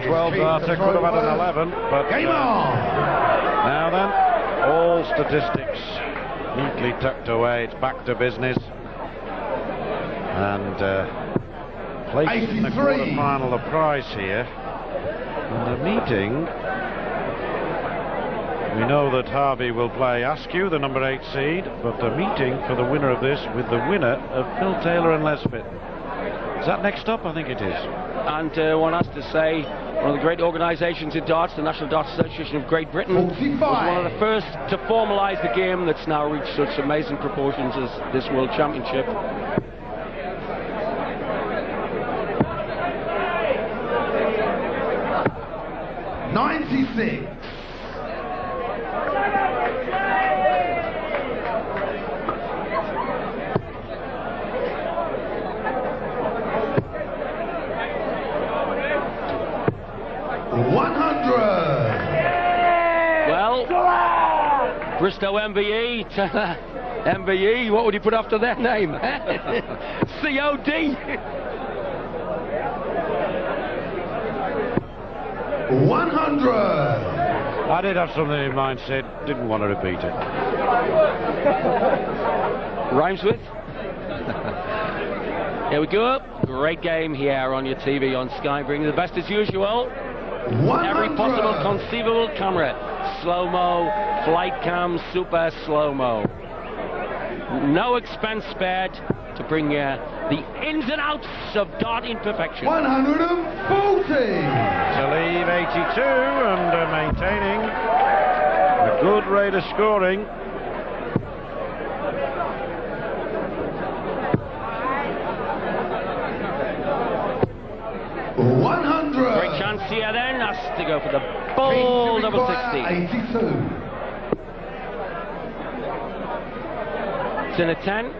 12 Arthur could have had an 11, but Game on! now then, all statistics neatly tucked away. It's back to business, and placed in the quarter-final, the prize here. And the meeting, we know that Harvey will play Askew, the number 8 seed, but the meeting for the winner of this with the winner of Phil Taylor and Les Fitton. Is that next up? I think it is. And one has to say, one of the great organisations in darts, the National Darts Association of Great Britain, was one of the first to formalise the game that's now reached such amazing proportions as this World Championship. '96. Well, Bristow MBE, MBE, what would you put after their name? COD. 100. I did have something in mind, Sid. Didn't want to repeat it. Rhymes with? Here we go. Great game here on your TV on Sky, bringing the best as usual. 100. Every possible conceivable camera. Slow-mo, flight cam, super slow-mo. No expense spared to bring you the ins and outs of darting perfection. 140. To leave 82 and maintaining a good rate of scoring. Great chance here then, has to go for the ball, double 60. 82. It's in a 10.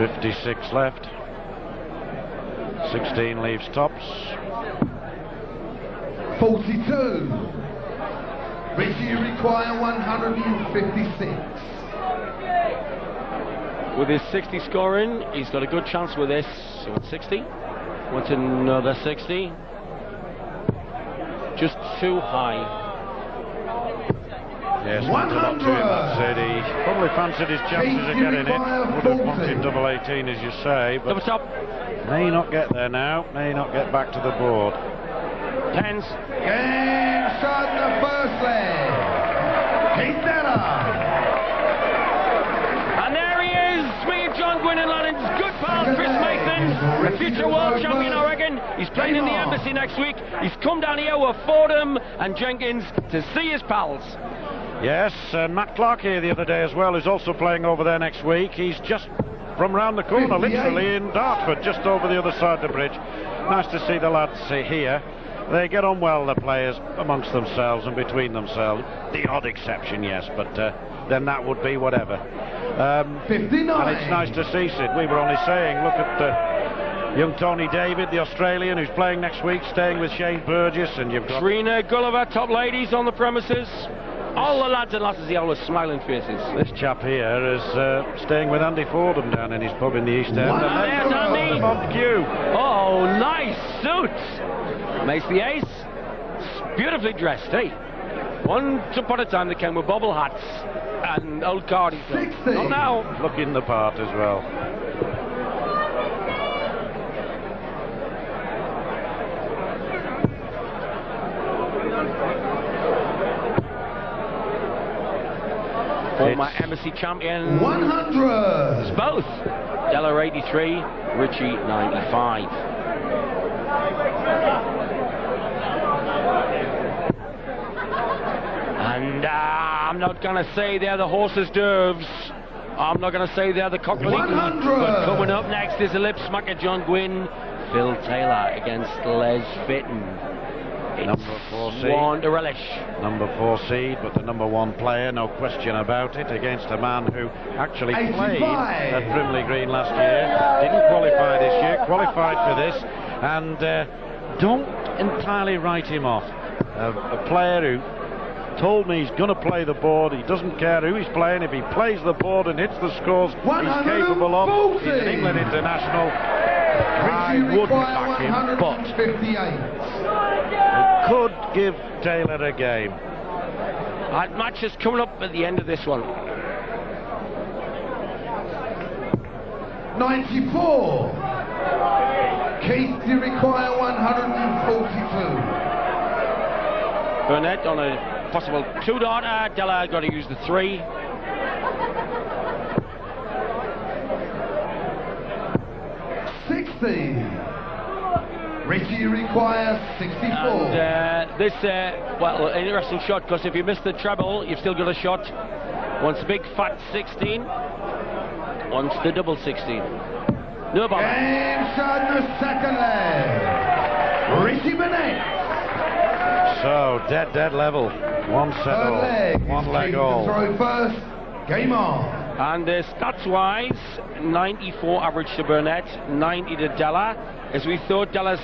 .56 left. 16 leaves tops. 42. Richie require 156. With his 60 scoring, he's got a good chance with this. So it's 60. Wants another 60. Just too high. Yes, meant a lot to him, that said. He probably fancied his chances of getting it. Would have wanted double 18, as you say, but double top. May not get there now. May not get back to the board. Tens. Game shot in the first leg. Keith Della. And there he is, swinging John Gwynn and Lannon's good pal Chris Mason, a future world champion, I reckon. He's playing in the Embassy next week. He's come down here with Fordham and Jenkins to see his pals. Yes, Matt Clark here the other day as well, who's also playing over there next week. He's just from round the corner, literally in Dartford, just over the other side of the bridge. Nice to see the lads here. They get on well, the players, amongst themselves and between themselves. The odd exception, yes, but then that would be whatever. 59. And it's nice to see, Sid. We were only saying, look at young Tony David, the Australian, who's playing next week, staying with Shane Burgess, and you've got Trina Gulliver, top ladies on the premises. All the lads and lasses here with smiling faces. This chap here is staying with Andy Fordham down in his pub in the East End. Wow, there's Andy. Montague. Oh, nice suit. Makes the ace. Beautifully dressed, eh? Once upon a time they came with bobble hats and old cardies. Not now. Looking the part as well. Former Embassy champion. 100. It's both. Della 83, Richie 95. And I'm not going to say they're the horses' derves. I'm not going to say they're the cockleeton. But coming up next is a lip smacker, John Gwynn. Phil Taylor against Les Fitton. Number 4 seed. One to relish. Number 4 seed, but the number 1 player, no question about it, against a man who actually played at Brimley Green last year, didn't qualify this year, qualified for this, and don't entirely write him off. A player who told me he's going to play the board. He doesn't care who he's playing. If he plays the board and hits the scores he's capable of, he's an England international. I wouldn't back him, but it could give Taylor a game. That match is coming up at the end of this one. 94. Keith, you require 142. Burnett on a possible 2-darter. Della got to use the 3. Richie requires 64. And this, well, an interesting shot, because if you miss the treble, you've still got a shot. Once big fat 16, once the double 16. No bother. Game shot in the second leg. Richie Burnett. So, dead level. One set all. One leg all. Throw first. Game on. And stats-wise, 94 average to Burnett, 90 to Della. As we thought, Della's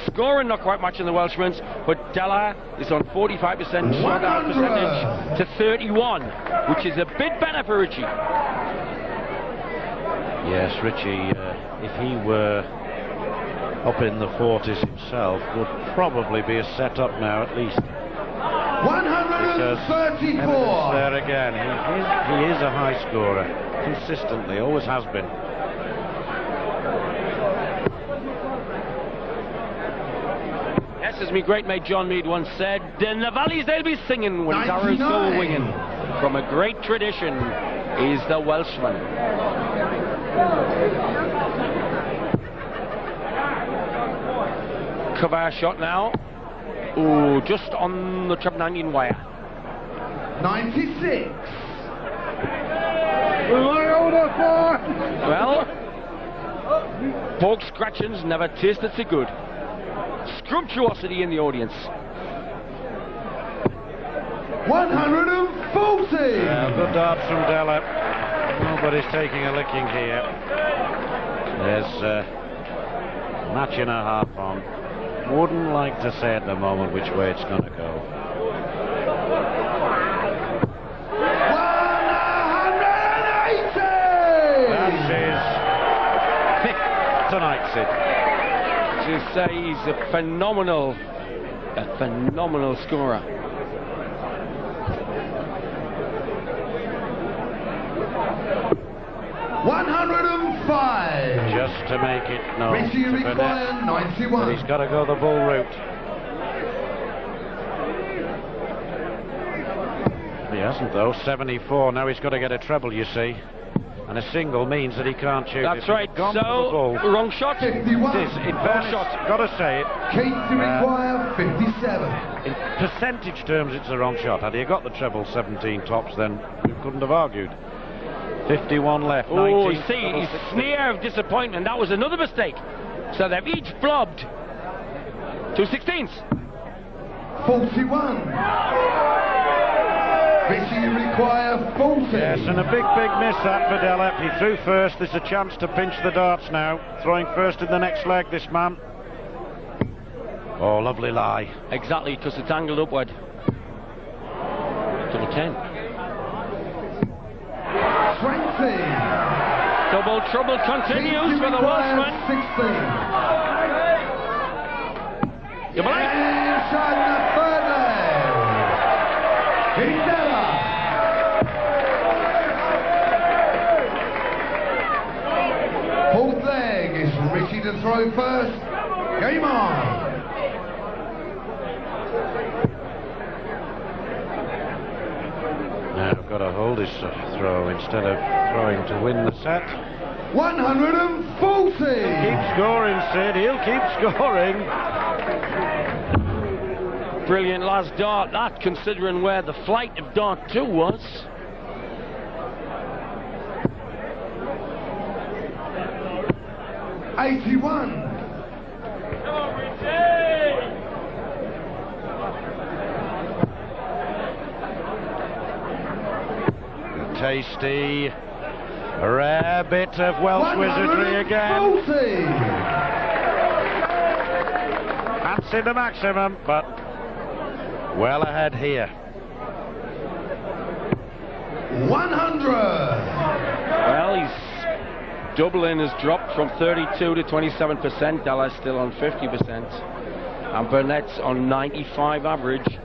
scoring not quite much in the Welshman's, but Della is on 45% shot out percentage to 31, which is a bit better for Richie. Yes, Richie, if he were up in the 40s himself, would probably be a set up now at least. 134. There again, he is a high scorer, consistently, always has been. Yes, as my great mate John Mead once said, in the valleys they'll be singing when his arrows go winging. From a great tradition is the Welshman. Cover shot now. Ooh, just on the treble 19 wire. 96. Well, pork scratchings never tasted so good. Scrumptuosity in the audience. 140. Good darts from Della. Nobody's taking a licking here. There's a match and a half on. Wouldn't like to say at the moment which way it's going to go. 180. That's his fifth tonight, Sid. To say he's a phenomenal scorer. $105. Just to make it known. Richie required 91. But he's got to go the bull route. He hasn't though. 74. Now he's got to get a treble, you see. And a single means that he can't shoot. That's right. So, wrong shot. 51. It is. In fairness, got to say it. Keith to require 57. In percentage terms, it's a wrong shot. Had he got the treble 17 tops, then we couldn't have argued. 51 left. Oh, see, his sneer of disappointment. That was another mistake. So they've each blobbed 2 16ths. 41. Richie require 40. Yes, and a big miss that for Della. He threw first. There's a chance to pinch the darts now. Throwing first in the next leg, this man. Oh, lovely lie. Exactly, because it's angled upward. Double 10. 20. Double trouble continues for the Welshman. 16. You believe? Inside the third leg. Keith Della. Fourth leg is Richie to throw first. Game on. Now got to hold his throw instead of throwing to win the set. 140. Keep scoring, Sid. He'll keep scoring. Brilliant last dart, that, considering where the flight of dart 2 was. $81. Tasty, rare bit of Welsh wizardry again. 140. Fancy the maximum, but well ahead here. 100. Well, he's doubling has dropped from 32 to 27%. Della's still on 50%. And Burnett's on 95 average.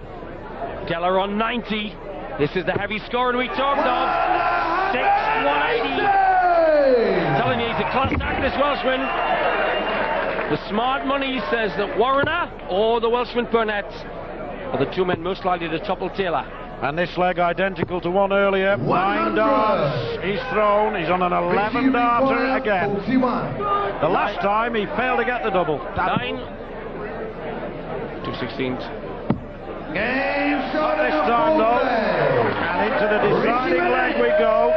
Della on 90. This is the heavy scoring we talked of. 180. Telling you, he's a class act, this Welshman. The smart money says that Warrener or the Welshman Burnett are the two men most likely to topple Taylor. And this leg identical to one earlier. 9 darts. He's thrown. He's on an 11 darter again. 41. The last time he failed to get the double. 9. 2/16. Game shot This time though. And into the deciding leg we go.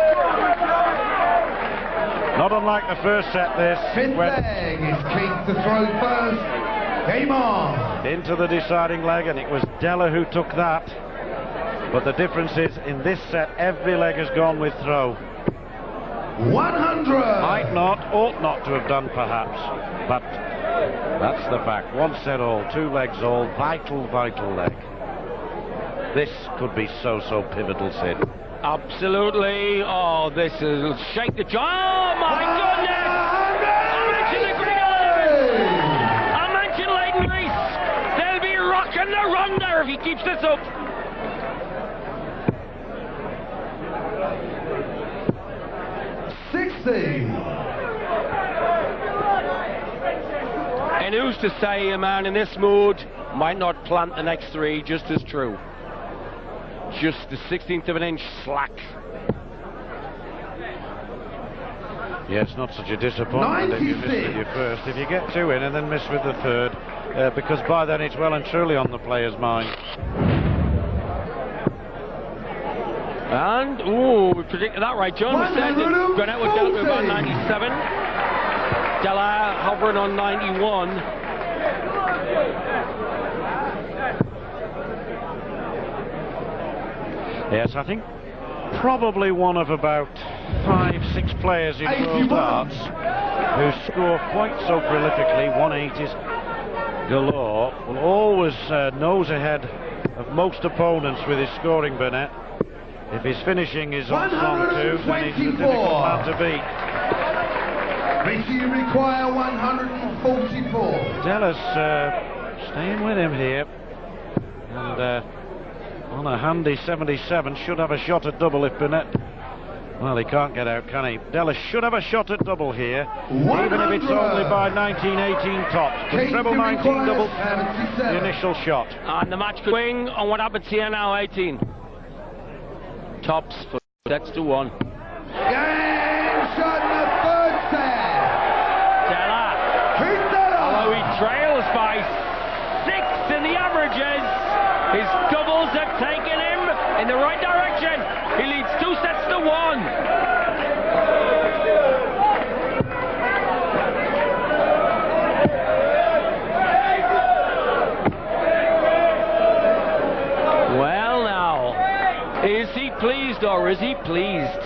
Not unlike the first set this. Fifth leg is King to throw first. Game on. Into the deciding leg, and it was Della who took that. But the difference is, in this set, every leg has gone with throw. 100. Might not, ought not to have done perhaps, but that's the fact. One set all, 2 legs all, vital, vital leg. This could be so pivotal, Sid. Absolutely. Oh, this will shake the jaw. Oh, my goodness! I mentioned the Green Olives. I mentioned Leighton Reese. They'll be rocking the ronda if he keeps this up. And who's to say a man in this mood might not plant the next 3 just as true. Just the 16th of an inch slack. Yeah, it's not such a disappointment if you miss with your first. If you get 2 in and then miss with the third, because by then it's well and truly on the player's mind. And, ooh, we predicted that right, John. We said that Burnett would dealt with about 97. Della hovering on 91. Yes, I think probably one of about 5-6 players in world darts who score quite so prolifically, 180s galore, will always nose ahead of most opponents with his scoring, Burnett. If his finishing is on strong too, then he's a difficult man to beat. Richie require 144. Della's staying with him here, and on a handy 77, should have a shot at double if Burnett... Well, he can't get out, can he? Della should have a shot at double here, 100. even if it's only by 19-18 tops. The treble 19 double, the initial shot. And the match could swing on what happens here now, 18. Tops for sets to 1. Game shot in the third set. Della. Although he trails by 6 in the averages, his doubles have taken him in the right direction. He leads 2 sets to 1. Well now, is he pleased or is he pleased?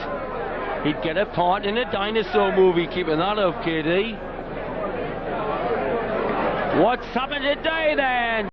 He'd get a part in a dinosaur movie, keeping that up, KD. What's happened today then?